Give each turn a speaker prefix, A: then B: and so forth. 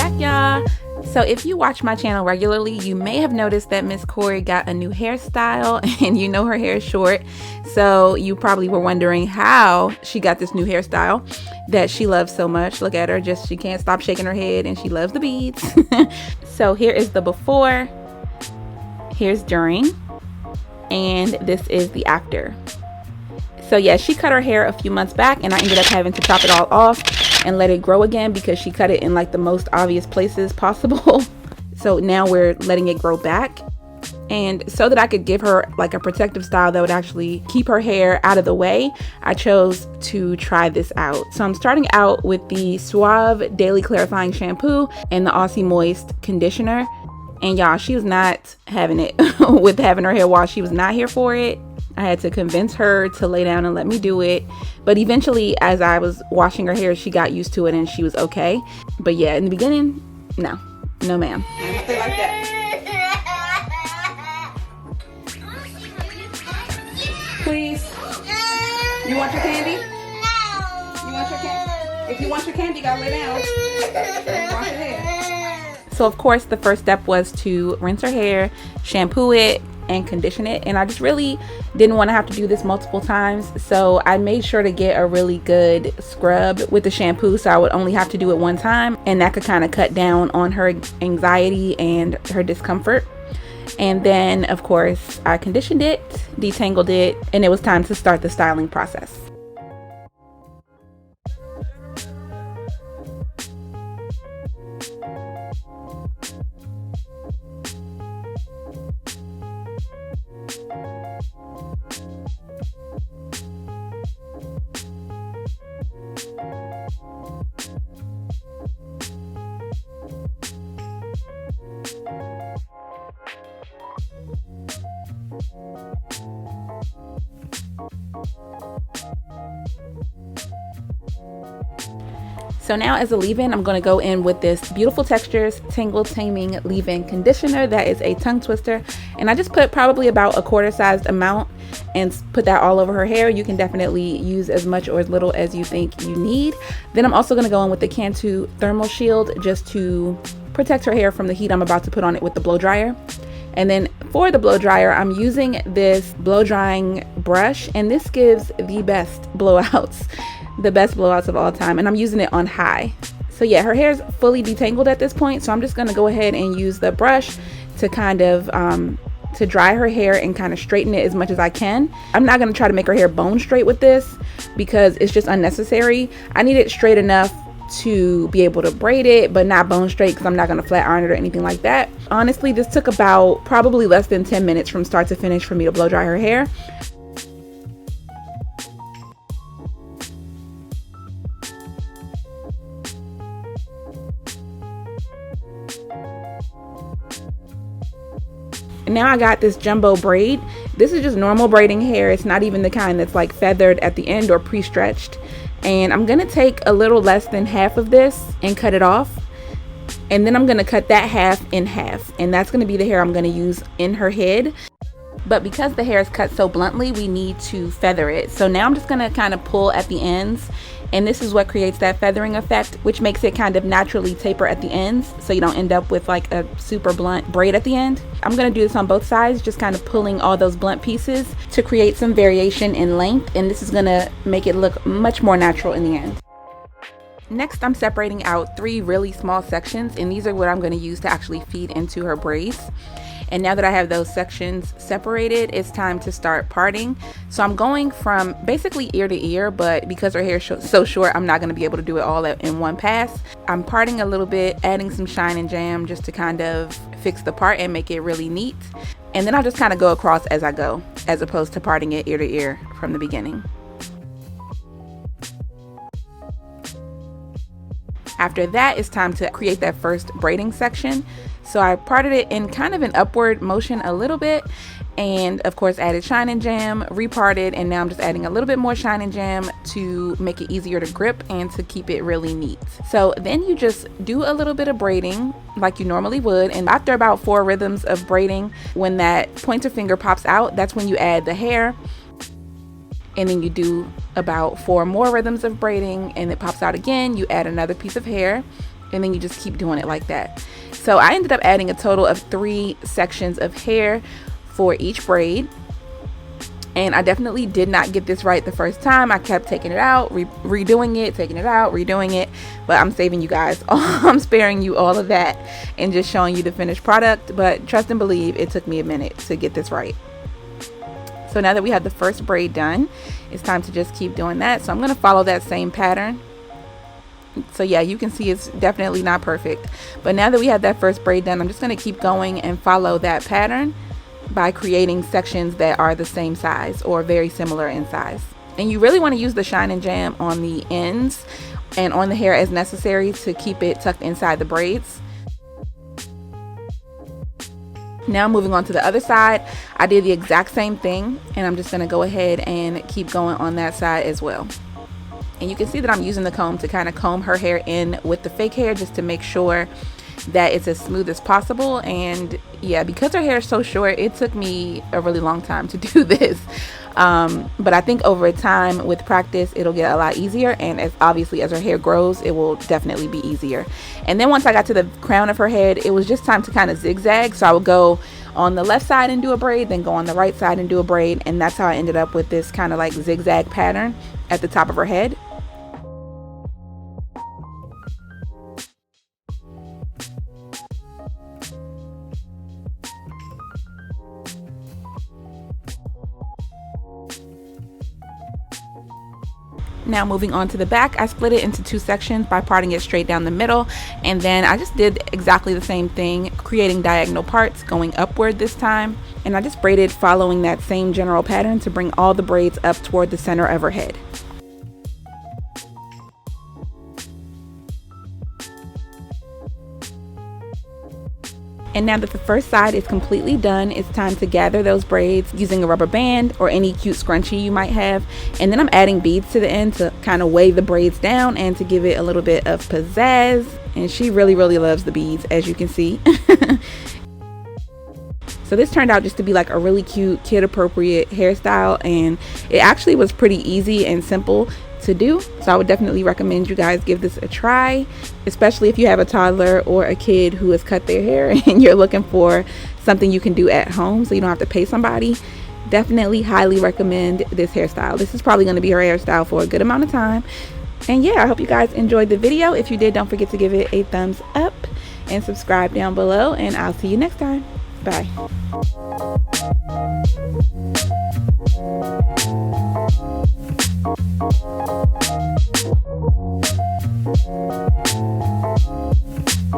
A: back, y'all. So if you watch my channel regularly, you may have noticed that Miss Kori got a new hairstyle, and you know her hair is short. So you probably were wondering how she got this new hairstyle that she loves so much. Look at her, just she can't stop shaking her head, and she loves the beads. So here is the before, here's during, and this is the after. So yeah, she cut her hair a few months back, and I ended up having to chop it all off and let it grow again because she cut it in like the most obvious places possible. So now we're letting it grow back, and so that I could give her like a protective style that would actually keep her hair out of the way, I chose to try this out. So I'm starting out with the Suave Daily Clarifying Shampoo and the Aussie Moist Conditioner. And y'all, she was not having it with having her hair washed. She was not here for it. I had to convince her to lay down and let me do it. But eventually, as I was washing her hair, she got used to it and she was okay. But yeah, in the beginning, no ma'am. Stay like that. Please. You want your candy? No. You want your candy? If you want your candy, you gotta lay down. Wash your hair. So of course, the first step was to rinse her hair, shampoo it, and condition it. And I just really didn't want to have to do this multiple times, so I made sure to get a really good scrub with the shampoo, so I would only have to do it one time, and that could kind of cut down on her anxiety and her discomfort. And then of course I conditioned it, detangled it, and it was time to start the styling process. So now as a leave-in, I'm going to go in with this Beautiful Textures Tangle Taming Leave-In Conditioner that is a tongue twister. And I just put probably about a quarter-sized amount and put that all over her hair. You can definitely use as much or as little as you think you need. Then I'm also going to go in with the Cantu Thermal Shield just to protect her hair from the heat I'm about to put on it with the blow dryer. And then for the blow dryer, I'm using this blow drying brush, and this gives the best blowouts. The best blowouts of all time, and I'm using it on high. So yeah, her hair's fully detangled at this point, so I'm just going to go ahead and use the brush to kind of to dry her hair and kind of straighten it as much as I can. I'm not going to try to make her hair bone straight with this because it's just unnecessary. I need it straight enough to be able to braid it, but not bone straight because I'm not going to flat iron it or anything like that. Honestly, this took about probably less than 10 minutes from start to finish for me to blow dry her hair. Now I got this jumbo braid. This is just normal braiding hair. It's not even the kind that's like feathered at the end or pre-stretched. And I'm gonna take a little less than half of this and cut it off. And then I'm gonna cut that half in half. And that's gonna be the hair I'm gonna use in her head. But because the hair is cut so bluntly, we need to feather it. So now I'm just gonna kind of pull at the ends, and this is what creates that feathering effect, which makes it kind of naturally taper at the ends, so you don't end up with like a super blunt braid at the end. I'm gonna do this on both sides, just kind of pulling all those blunt pieces to create some variation in length, and this is gonna make it look much more natural in the end. Next, I'm separating out 3 really small sections, and these are what I'm gonna use to actually feed into her braids. And now that I have those sections separated, it's time to start parting. So I'm going from basically ear to ear, but because her hair is so short, I'm not going to be able to do it all in one pass. I'm parting a little bit, adding some shine and jam just to kind of fix the part and make it really neat. And then I'll just kind of go across as I go, as opposed to parting it ear to ear from the beginning. After that, it's time to create that first braiding section. So I parted it in kind of an upward motion a little bit, and of course added shine and jam, reparted, and now I'm just adding a little bit more shine and jam to make it easier to grip and to keep it really neat. So then you just do a little bit of braiding like you normally would, and after about 4 rhythms of braiding, when that pointer finger pops out, that's when you add the hair. And then you do about 4 more rhythms of braiding, and it pops out again. You add another piece of hair, and then you just keep doing it like that. So I ended up adding a total of 3 sections of hair for each braid. And I definitely did not get this right the first time. I kept taking it out, redoing it, taking it out, redoing it. But I'm saving you guys. I'm sparing you all of that and just showing you the finished product. But trust and believe, it took me a minute to get this right. So now that we have the first braid done, it's time to just keep doing that. So I'm going to follow that same pattern. So yeah, you can see it's definitely not perfect. But now that we have that first braid done, I'm just going to keep going and follow that pattern by creating sections that are the same size or very similar in size. And you really want to use the shine and jam on the ends and on the hair as necessary to keep it tucked inside the braids. Now moving on to the other side, I did the exact same thing, and I'm just going to go ahead and keep going on that side as well. And you can see that I'm using the comb to kind of comb her hair in with the fake hair just to make sure that it's as smooth as possible. And yeah, because her hair is so short, it took me a really long time to do this, but I think over time with practice it'll get a lot easier, and as obviously as her hair grows, it will definitely be easier. And then once I got to the crown of her head, it was just time to kind of zigzag. So I would go on the left side and do a braid, then go on the right side and do a braid, and that's how I ended up with this kind of like zigzag pattern at the top of her head. Now moving on to the back, I split it into 2 sections by parting it straight down the middle, and then I just did exactly the same thing, creating diagonal parts going upward this time, and I just braided following that same general pattern to bring all the braids up toward the center of her head. And now that the first side is completely done, it's time to gather those braids using a rubber band or any cute scrunchie you might have. And then I'm adding beads to the end to kind of weigh the braids down and to give it a little bit of pizzazz. And she really, really loves the beads, as you can see. So this turned out just to be like a really cute kid appropriate hairstyle, and it actually was pretty easy and simple to do. So I would definitely recommend you guys give this a try, especially if you have a toddler or a kid who has cut their hair and you're looking for something you can do at home so you don't have to pay somebody. Definitely highly recommend this hairstyle. This is probably going to be her hairstyle for a good amount of time. And yeah, I hope you guys enjoyed the video. If you did, don't forget to give it a thumbs up and subscribe down below, and I'll see you next time. Bye.